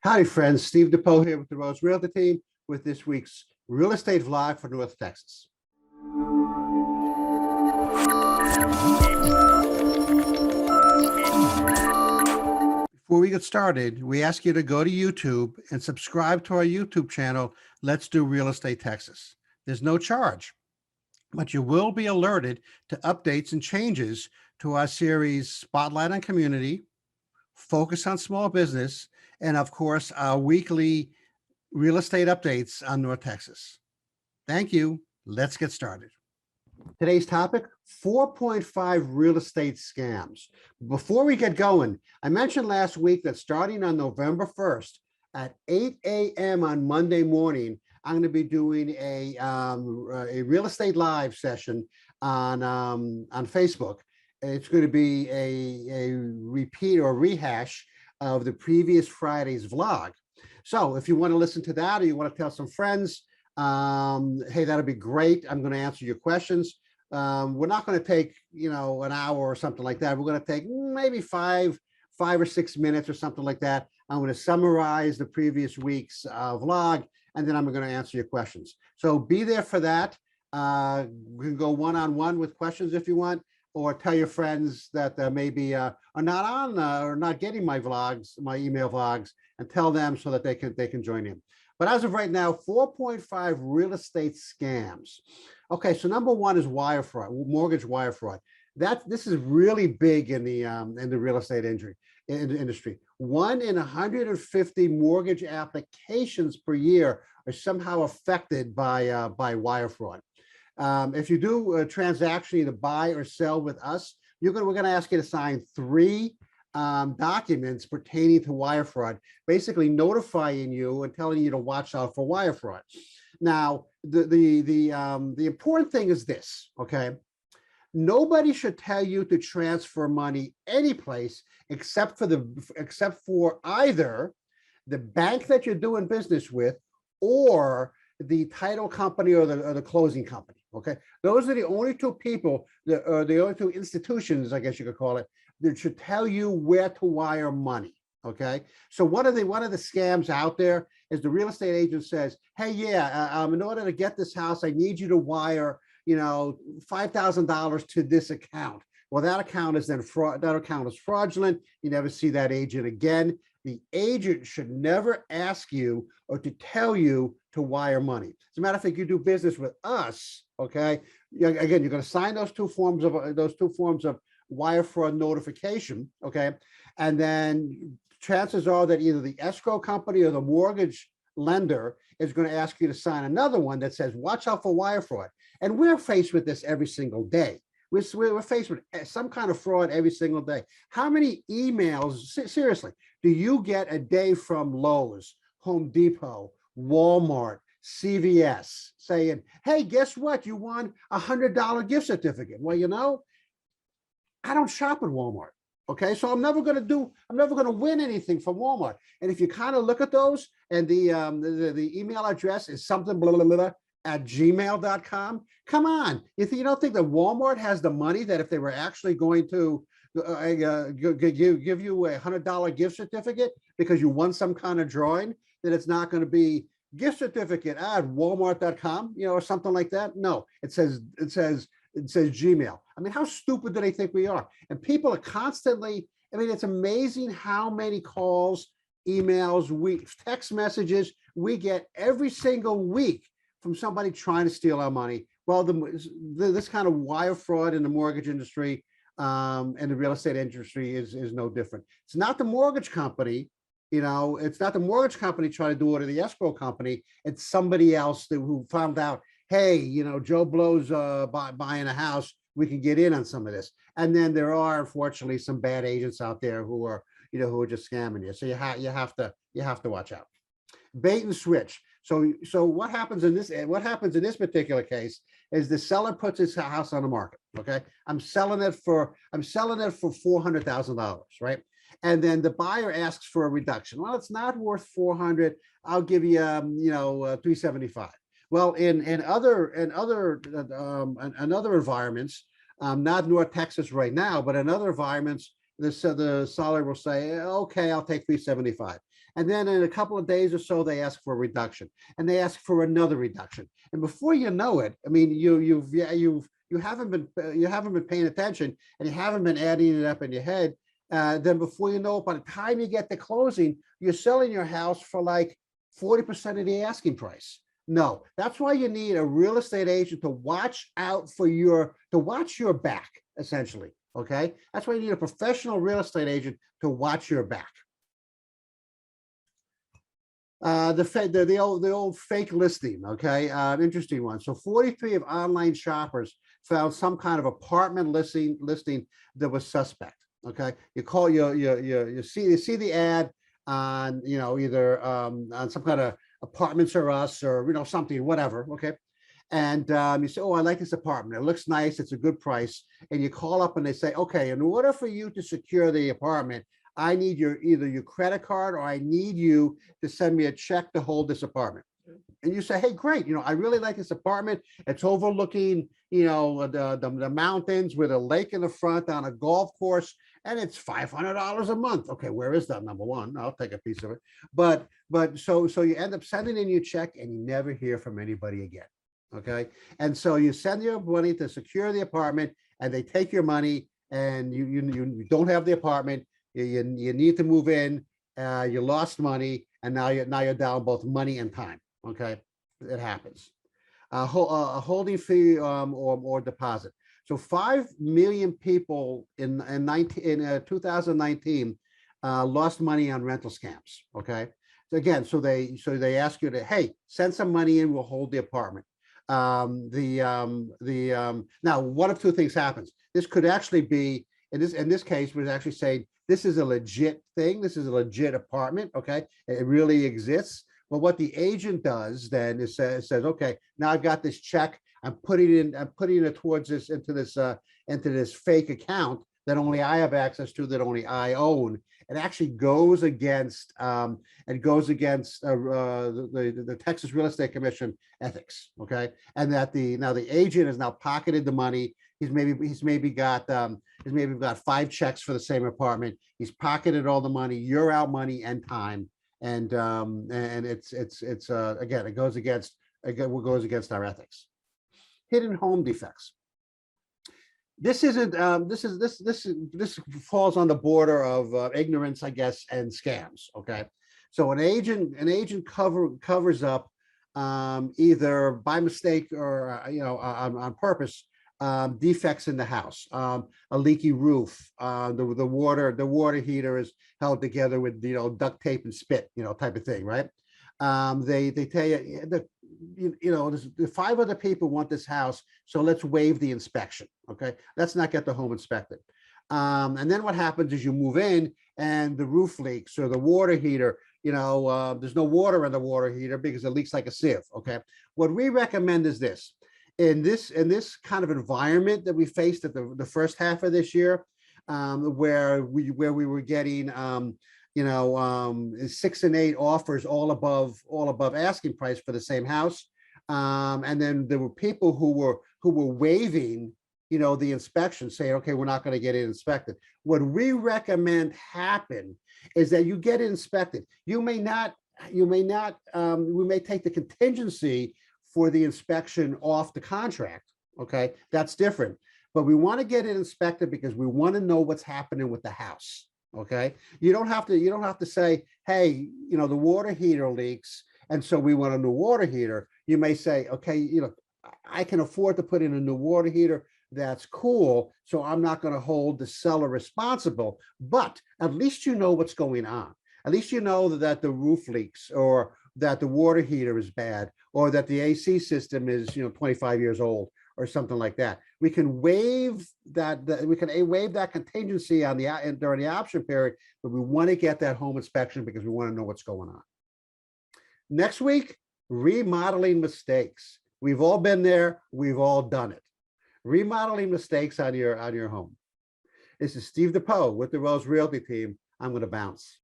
Howdy, friends. Steve DePoe here with the Rose Realty team with this week's Real Estate Vlog for North Texas. Before we get started, we ask you to go to YouTube and subscribe to our YouTube channel, Let's Do Real Estate Texas. There's no charge, but you will be alerted to updates and changes to our series Spotlight on Community, Focus on Small Business, and of course, our weekly real estate updates on North Texas. Thank you. Let's get started. Today's topic, 4.5 real estate scams. Before we get going, I mentioned last week that starting on November 1st at 8 a.m. on Monday morning, I'm going to be doing a real estate live session on Facebook. It's going to be a repeat or rehash of the previous Friday's vlog. So if you want to listen to that or you want to tell some friends, hey, that'll be great. I'm going to answer your questions. We're not going to take, an hour or something like that. We're going to take maybe five or 6 minutes or something like that. I'm going to summarize the previous week's vlog, and then I'm going to answer your questions. So be there for that. We can go one-on-one with questions if you want, or tell your friends that maybe are not on or not getting my vlogs, my email vlogs, and tell them so that they can join in. But as of right now, 4.5 real estate scams. Okay, so number one is wire fraud, mortgage wire fraud. This is really big in the real estate industry. 1 in 150 mortgage applications per year are somehow affected by wire fraud. If you do a transaction, either buy or sell with us, we're going to ask you to sign 3 documents pertaining to wire fraud, basically notifying you and telling you to watch out for wire fraud. Now, the important thing is this, okay? Nobody should tell you to transfer money anyplace except for either the bank that you're doing business with or the title company or the closing company. Okay, those are the only 2 people, the only 2 institutions, I guess you could call it, that should tell you where to wire money. Okay, so one of the scams out there is the real estate agent says, hey, yeah, in order to get this house, I need you to wire, $5,000 to this account. Well, that account is then fraudulent. You never see that agent again. The agent should never ask you or to tell you to wire money. As a matter of fact, you do business with us, okay? Again, you're going to sign those two forms of wire fraud notification, okay? And then chances are that either the escrow company or the mortgage lender is going to ask you to sign another one that says, watch out for wire fraud. And we're faced with this every single day. We're faced with some kind of fraud every single day. How many emails, seriously, do you get a day from Lowe's, Home Depot, Walmart, CVS saying, hey, guess what? You won a $100 gift certificate. Well, I don't shop at Walmart. Okay, so I'm never going to win anything from Walmart. And if you kind of look at those, and the email address is something blah, blah, blah, at gmail.com. Come on. You don't think that Walmart has the money that if they were actually going to give you a $100 gift certificate because you won some kind of drawing, that it's not going to be gift certificate at walmart.com, or something like that? No, it says Gmail. I mean, how stupid do they think we are? And people are constantly, it's amazing how many calls, emails, text messages we get every single week from somebody trying to steal our money. Well, this kind of wire fraud in the mortgage industry and the real estate industry is no different. It's not the mortgage company, it's not the mortgage company trying to do it or the escrow company. It's somebody else who found out, hey, Joe Blow's buying a house. We can get in on some of this. And then there are, unfortunately, some bad agents out there who are just scamming you. So you have to watch out. Bait and switch. So what happens in this particular case is the seller puts his house on the market. Okay, I'm selling it for $400,000, right? And then the buyer asks for a reduction. Well, it's not worth 400. I'll give you, 375. Well, in other environments, not North Texas right now, but in other environments, the seller will say, okay, I'll take 375. And then in a couple of days or so, they ask for a reduction, and they ask for another reduction. And before you know it, I mean, you haven't been paying attention, and you haven't been adding it up in your head. Then before you know it, by the time you get to closing, you're selling your house for like 40% of the asking price. No, that's why you need a real estate agent to watch out for to watch your back, essentially. Okay, that's why you need a professional real estate agent to watch your back. The old fake listing. Okay, interesting one. So 43 of online shoppers found some kind of apartment listing that was suspect. Okay, you see the ad on, either on some kind of Apartments or Us, or something, whatever. Okay, and you say, oh, I like this apartment, it looks nice, it's a good price, and you call up and they say, okay, in order for you to secure the apartment, I need either your credit card, or I need you to send me a check to hold this apartment. And you say, hey, great, I really like this apartment. It's overlooking, the mountains with a lake in the front on a golf course, and it's $500 a month. Okay, where is that? Number one, I'll take a piece of it. But so you end up sending in your check, and you never hear from anybody again. Okay, and so you send your money to secure the apartment, and they take your money, and you don't have the apartment. You need to move in. You lost money, and now you're down both money and time. Okay, it happens. A holding fee or deposit. So 5 million people in 2019 lost money on rental scams. Okay, so again, so they ask you to, hey, send some money in, we'll hold the apartment. Now one of two things happens. This could actually be, in this case, was actually saying this is a legit thing. This is a legit apartment. Okay, it really exists. But what the agent does then is says, okay, now I've got this check. I'm putting it towards into this fake account that only I have access to, that only I own. It actually goes against the Texas Real Estate Commission ethics. Okay, and that the agent has now pocketed the money. He's maybe got 5 checks for the same apartment. He's pocketed all the money. You're out money and time. And it's again, it goes against our ethics. Hidden home defects. This falls on the border of ignorance, I guess, and scams. Okay, so an agent covers up, either by mistake or on purpose, defects in the house, a leaky roof, the water heater is held together with duct tape and spit, type of thing, right? They tell you the 5 other people want this house, so let's waive the inspection. Okay, let's not get the home inspected. And then what happens is you move in, and the roof leaks, or the water heater, there's no water in the water heater because it leaks like a sieve. Okay, what we recommend is this. In this kind of environment that we faced at the first half of this year, where we were getting 6 and 8 offers all above asking price for the same house, and then there were people who were waiving the inspection, saying, okay, we're not going to get it inspected. What we recommend happen is that you get it inspected. We may take the contingency for the inspection off the contract. Okay, that's different. But we want to get it inspected because we want to know what's happening with the house. Okay, you don't have to say, hey, the water heater leaks, and so we want a new water heater. You may say, okay, I can afford to put in a new water heater. That's cool. So I'm not going to hold the seller responsible, but at least you know what's going on. At least you know that the roof leaks, or that the water heater is bad, or that the AC system is 25 years old, or something like that. We can waive that. We can waive that contingency during the option period, but we want to get that home inspection because we want to know what's going on. Next week, remodeling mistakes. We've all been there. We've all done it. Remodeling mistakes on your home. This is Steve DePoe with the Rose Realty team. I'm going to bounce.